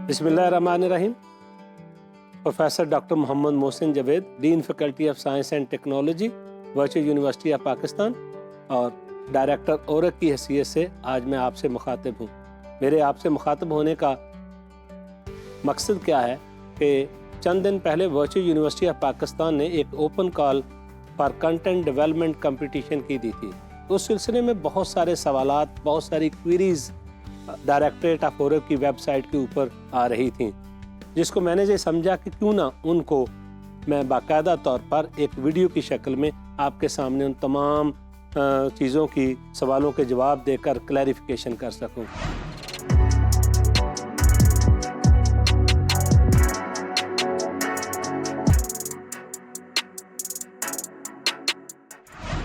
बिस्मिल्लाहिर्रहमानिर्रहीम। Professor doctor Mohammad Mohsin Javed, dean faculty of science and technology, virtual university of Pakistan और director ओरक की हैसियत से आज मैं आपसे मुखातिब हूँ। मेरे आपसे मुखातिब होने का मकसद क्या है कि चंद दिन पहले वर्चुअल यूनिवर्सिटी ऑफ पाकिस्तान ने एक open call for content development competition की दी थी। उस सिलसिले में बहुत सारे सवालात, बहुत सारी क्वेरीज डायरेक्टरेट ऑफ ओरक की वेबसाइट के ऊपर आ रही थी, जिसको मैंने ये समझा कि क्यों ना उनको मैं बाकायदा तौर पर एक वीडियो की शक्ल में आपके सामने उन तमाम चीज़ों की सवालों के जवाब देकर क्लैरिफिकेशन कर सकूं।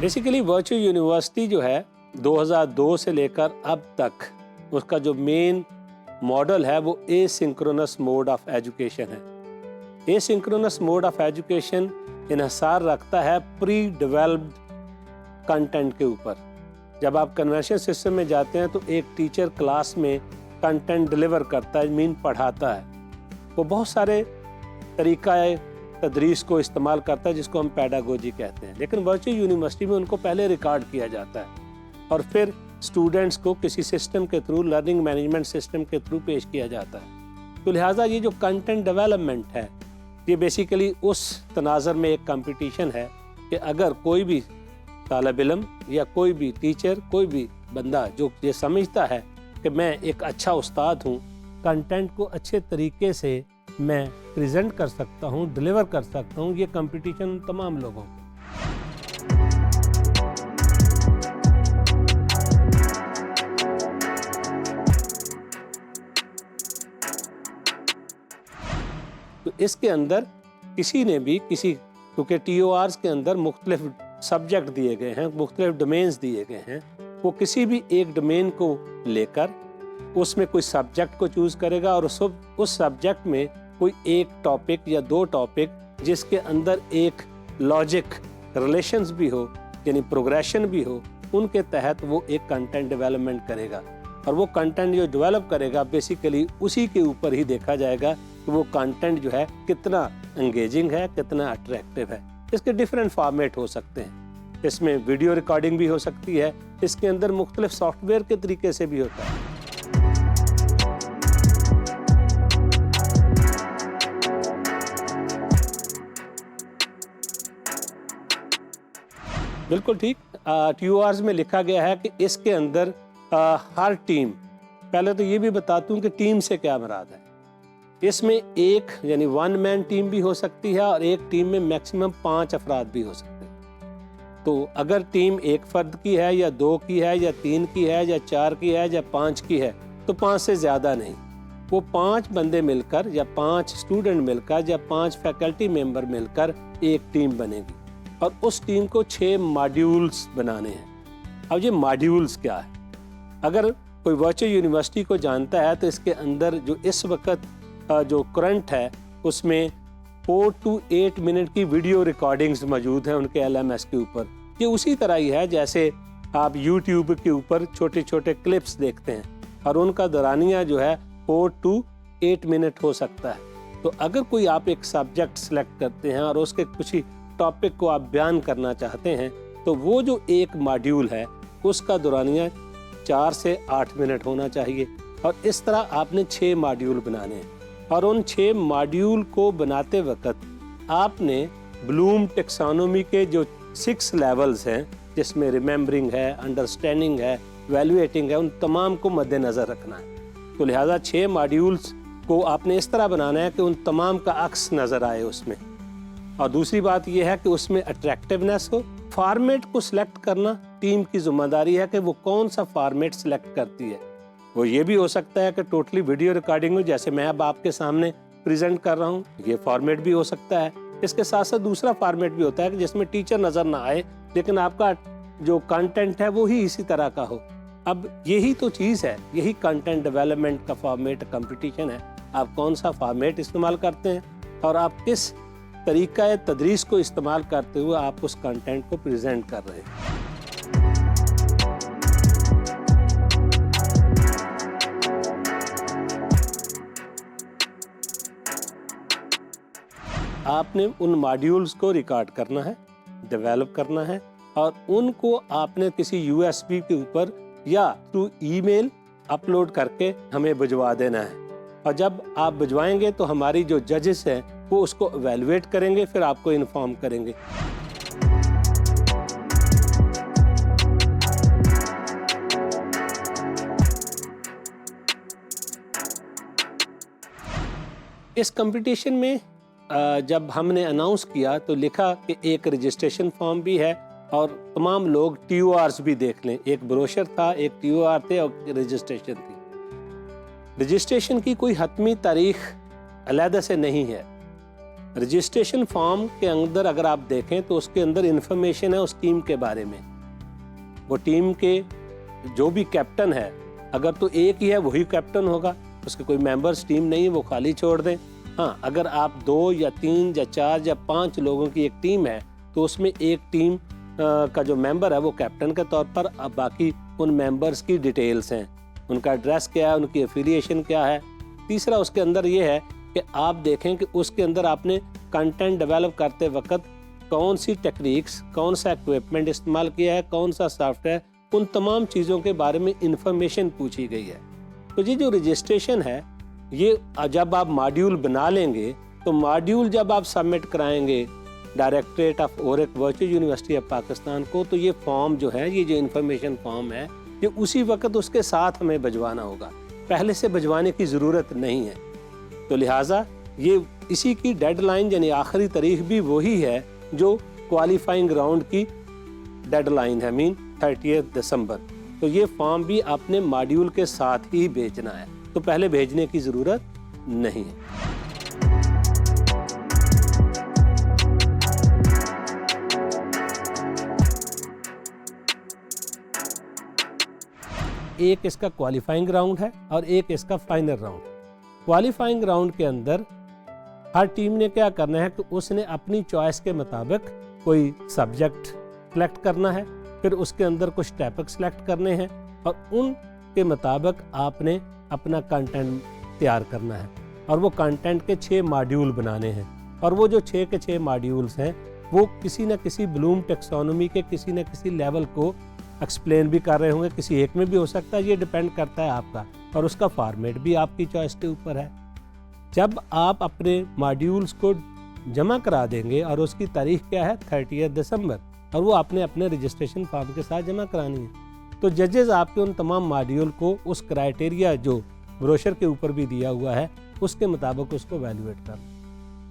बेसिकली वर्चुअल यूनिवर्सिटी जो है 2002 से लेकर अब तक उसका जो मेन मॉडल है वो एसिंक्रोनस मोड ऑफ एजुकेशन है। एसिंक्रोनस मोड ऑफ एजुकेशन इन्हिसार रखता है प्री डेवलप्ड कंटेंट के ऊपर। जब आप कन्वेंशन सिस्टम में जाते हैं तो एक टीचर क्लास में कंटेंट डिलीवर करता है, मीन पढ़ाता है। वो बहुत सारे तरीका तदरीस को इस्तेमाल करता है जिसको हम पेडागोजी कहते हैं, लेकिन वर्चुअल यूनिवर्सिटी में उनको पहले रिकॉर्ड किया जाता है और फिर स्टूडेंट्स को किसी सिस्टम के थ्रू, लर्निंग मैनेजमेंट सिस्टम के थ्रू पेश किया जाता है। तो लिहाजा ये जो कंटेंट डेवलपमेंट है ये बेसिकली उस तनाज़र में एक कंपटीशन है कि अगर कोई भी तालिब इल्म या कोई भी टीचर, कोई भी बंदा जो ये समझता है कि मैं एक अच्छा उस्ताद हूँ, कंटेंट को अच्छे तरीके से मैं प्रेजेंट कर सकता हूँ, डिलीवर कर सकता हूँ, ये कंपटीशन तमाम लोगों को। तो इसके अंदर किसी ने भी क्योंकि TORs के अंदर मुख्तलिफ सब्जेक्ट दिए गए हैं, मुख्तलिफ डोमेन्स दिए गए हैं, वो किसी भी एक डोमेन को लेकर उसमें कोई सब्जेक्ट को चूज़ करेगा और उस सब्जेक्ट में कोई एक टॉपिक या दो टॉपिक जिसके अंदर एक लॉजिक रिलेशंस भी हो, यानी प्रोग्रेशन भी हो, उनके तहत वो एक कंटेंट डेवलपमेंट करेगा। और वो कंटेंट जो डेवलप करेगा बेसिकली उसी के ऊपर ही देखा जाएगा कि वो कंटेंट जो है कितना एंगेजिंग है, कितना अट्रैक्टिव है। इसके डिफरेंट फॉर्मेट हो सकते हैं, इसमें वीडियो रिकॉर्डिंग भी हो सकती है, इसके अंदर मुख्तलिफ सॉफ्टवेयर के तरीके से भी होता है। बिल्कुल ठीक। TORs में लिखा गया है कि इसके अंदर हर टीम, पहले तो ये भी बताता हूँ कि टीम से क्या मुराद है। इसमें एक यानी 1 मैन टीम भी हो सकती है और एक टीम में मैक्सिमम 5 अफराद भी हो सकते हैं। तो अगर टीम एक फर्द की है या 2 की है या 3 की है या 4 की है या 5 की है तो 5 से ज़्यादा नहीं, वो 5 बंदे मिलकर या 5 स्टूडेंट मिलकर या 5 फैकल्टी मेंबर मिलकर एक टीम बनेगी और उस टीम को 6 मॉड्यूल्स बनाने हैं। अब ये मॉड्यूल्स क्या है? अगर कोई वर्चुअल यूनिवर्सिटी को जानता है तो इसके अंदर जो इस वक्त जो करंट है उसमें 4 to 8 मिनट की वीडियो रिकॉर्डिंग्स मौजूद हैं उनके LMS के ऊपर। ये उसी तरह ही है जैसे आप YouTube के ऊपर छोटे छोटे क्लिप्स देखते हैं और उनका दौरानिया जो है 4 to 8 मिनट हो सकता है। तो अगर कोई आप एक सब्जेक्ट सेलेक्ट करते हैं और उसके कुछ ही टॉपिक को आप बयान करना चाहते हैं तो वो जो एक मॉड्यूल है उसका दौरानिया 4 से 8 मिनट होना चाहिए और इस तरह आपने 6 मॉड्यूल बनाने हैं। और उन 6 मॉड्यूल को बनाते वक्त आपने ब्लूम टेक्सोनोमी के जो 6 लेवल्स हैं, जिसमें रिमेम्बरिंग है, अंडरस्टैंडिंग है, वैल्यूएटिंग है, उन तमाम को मद्देनज़र रखना है। तो लिहाजा 6 मॉड्यूल्स को आपने इस तरह बनाना है कि उन तमाम का अक्स नज़र आए उसमें। और दूसरी बात यह है कि उसमें अट्रैक्टिवनेस हो। फॉर्मेट को सिलेक्ट करना टीम की जिम्मेदारी है कि वो कौन सा फॉर्मेट सिलेक्ट करती है। वो ये भी हो सकता है कि टोटली वीडियो रिकॉर्डिंग हो, जैसे मैं अब आपके सामने प्रेजेंट कर रहा हूँ, ये फॉर्मेट भी हो सकता है। इसके साथ साथ दूसरा फॉर्मेट भी होता है कि जिसमें टीचर नज़र ना आए लेकिन आपका जो कंटेंट है वो ही इसी तरह का हो। अब यही तो चीज़ है, यही कंटेंट डेवलपमेंट का फॉर्मेट कंपटीशन है। आप कौन सा फॉर्मेट इस्तेमाल करते हैं और आप किस तरीका तदरीस को इस्तेमाल करते हुए आप उस कंटेंट को प्रेजेंट कर रहे हैं। आपने उन मॉड्यूल्स को रिकॉर्ड करना है, डेवलप करना है और उनको आपने किसी USB के ऊपर या थ्रू ईमेल अपलोड करके हमें भिजवा देना है। और जब आप भिजवाएंगे तो हमारी जो जजेस हैं वो उसको एवेलुएट करेंगे, फिर आपको इन्फॉर्म करेंगे। इस कंपटीशन में जब हमने अनाउंस किया तो लिखा कि एक रजिस्ट्रेशन फॉर्म भी है और तमाम लोग TORs भी देख लें। एक ब्रोशर था, एक TOR थे और रजिस्ट्रेशन थी। रजिस्ट्रेशन की कोई हतमी तारीख अलहदा से नहीं है। रजिस्ट्रेशन फॉर्म के अंदर अगर आप देखें तो उसके अंदर इंफॉर्मेशन है उस टीम के बारे में। वो टीम के जो भी कैप्टन है, अगर तो एक ही है वही कैप्टन होगा, उसके कोई मेंबर्स टीम नहीं, वो खाली छोड़ दें। हाँ, अगर आप 2 या 3 या 4 या 5 लोगों की एक टीम है तो उसमें एक टीम का जो मेंबर है वो कैप्टन के तौर पर, अब बाकी उन मेंबर्स की डिटेल्स हैं, उनका एड्रेस क्या है, उनकी एफिलिएशन क्या है। तीसरा उसके अंदर ये है कि आप देखें कि उसके अंदर आपने कंटेंट डेवलप करते वक्त कौन सी टेक्निक्स, कौन सा इक्विपमेंट इस्तेमाल किया है, कौन सा सॉफ्टवेयर, उन तमाम चीज़ों के बारे में इंफॉर्मेशन पूछी गई है। तो ये जो रजिस्ट्रेशन है, ये जब आप मॉड्यूल बना लेंगे तो मॉड्यूल जब आप सबमिट कराएंगे directorate of ओरेक virtual university of Pakistan को, तो ये फॉर्म जो है, ये जो इन्फॉर्मेशन फॉर्म है, ये उसी वक्त उसके साथ हमें भिजवाना होगा, पहले से भिजवाने की ज़रूरत नहीं है। तो लिहाजा ये इसी की डेडलाइन यानी आखिरी तारीख भी वही है जो क्वालिफाइंग राउंड की डेडलाइन है, मीन 30 दिसंबर। तो ये फॉर्म भी आपने मॉड्यूल के साथ ही भेजना है, तो पहले भेजने की ज़रूरत नहीं है। एक इसका क्वालिफाइंग राउंड है और एक इसका फाइनल राउंड। क्वालिफाइंग राउंड के अंदर हर टीम ने क्या करना है कि उसने अपनी चॉइस के मुताबिक कोई सब्जेक्ट सेलेक्ट करना है, फिर उसके अंदर कुछ टॉपिक सेलेक्ट करने हैं और उनके मुताबिक आपने अपना कंटेंट तैयार करना है और वो कंटेंट के 6 मॉड्यूल बनाने हैं। और वो जो 6 के 6 मॉड्यूल्स हैं वो किसी न किसी ब्लूम टेक्सोनोमी के किसी न किसी लेवल को एक्सप्लेन भी कर रहे होंगे, किसी एक में भी हो सकता है, ये डिपेंड करता है आपका, और उसका फॉर्मेट भी आपकी चॉइस के ऊपर है। जब आप अपने मॉड्यूल्स को जमा करा देंगे और उसकी तारीख क्या है 30 दिसंबर, और वो आपने अपने रजिस्ट्रेशन फॉर्म के साथ जमा करानी है, तो जजेस आपके उन तमाम मॉड्यूल को उस क्राइटेरिया जो ब्रोशर के ऊपर भी दिया हुआ है उसके मुताबिक उसको एवेलुएट कर,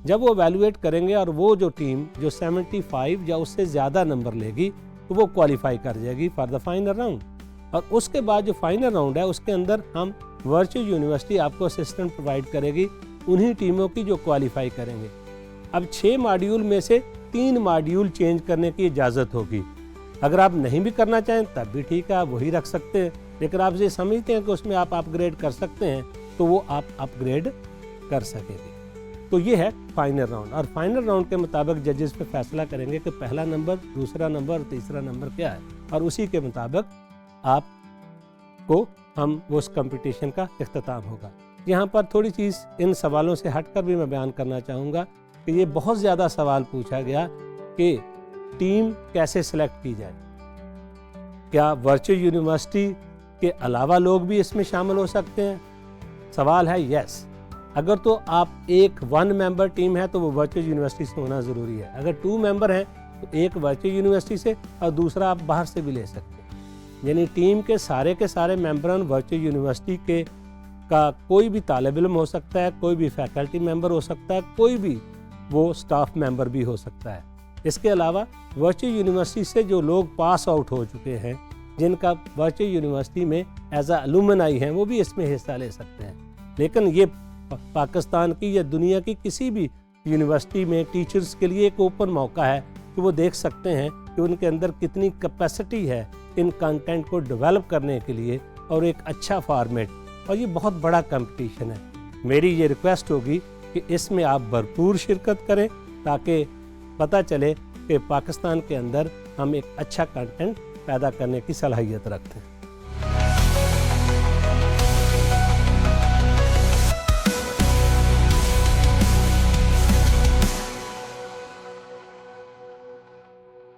जब वो एवेलुएट करेंगे और वो जो टीम जो 75 या उससे ज़्यादा नंबर लेगी तो वो क्वालिफाई कर जाएगी फॉर द फाइनल राउंड। और उसके बाद जो फाइनल राउंड है उसके अंदर हम वर्चुअल यूनिवर्सिटी आपको असिस्टेंट प्रोवाइड करेगी उन्हीं टीमों की जो क्वालिफाई करेंगे। अब 6 मॉड्यूल में से 3 मॉड्यूल चेंज करने की इजाज़त होगी। अगर आप नहीं भी करना चाहें तब भी ठीक है, आप वही रख सकते हैं, लेकिन आप ये समझते हैं कि उसमें आप अपग्रेड कर सकते हैं तो वो आप अपग्रेड कर सकेंगे। तो ये है फाइनल राउंड, और फाइनल राउंड के मुताबिक जजेस पे फैसला करेंगे कि पहला नंबर, दूसरा नंबर और तीसरा नंबर क्या है, और उसी के मुताबिक आपको हम उस कंपटीशन का इख्तिताम होगा। यहाँ पर थोड़ी चीज़ इन सवालों से हटकर भी मैं बयान करना चाहूँगा कि ये बहुत ज़्यादा सवाल पूछा गया कि टीम कैसे सेलेक्ट की जाए, क्या वर्चुअल यूनिवर्सिटी के अलावा लोग भी इसमें शामिल हो सकते हैं? सवाल है यस। अगर तो आप एक 1 मेंबर टीम है तो वो वर्चुअल यूनिवर्सिटी से होना ज़रूरी है। अगर 2 मेंबर हैं तो एक वर्चुअल यूनिवर्सिटी से और दूसरा आप बाहर से भी ले सकते हैं। यानी टीम के सारे मेंबरान वर्चुअल यूनिवर्सिटी के का कोई भी तालिब इल्म हो सकता है, कोई भी फैकल्टी मेंबर हो सकता है, कोई भी वो स्टाफ मेंबर भी हो सकता है। इसके अलावा वर्चुअल यूनिवर्सिटी से जो लोग पास आउट हो चुके हैं, जिनका वर्चुअल यूनिवर्सिटी में एज अ अलुमनाई हैं, वो भी इसमें हिस्सा ले सकते हैं। लेकिन ये पाकिस्तान की या दुनिया की किसी भी यूनिवर्सिटी में टीचर्स के लिए एक ओपन मौका है कि वो देख सकते हैं कि उनके अंदर कितनी कैपेसिटी है इन कंटेंट को डेवलप करने के लिए, और एक अच्छा फॉर्मेट, और ये बहुत बड़ा कंपटीशन है। मेरी ये रिक्वेस्ट होगी कि इसमें आप भरपूर शिरकत करें ताकि पता चले कि पाकिस्तान के अंदर हम एक अच्छा कंटेंट पैदा करने की सलाहियत रखते हैं।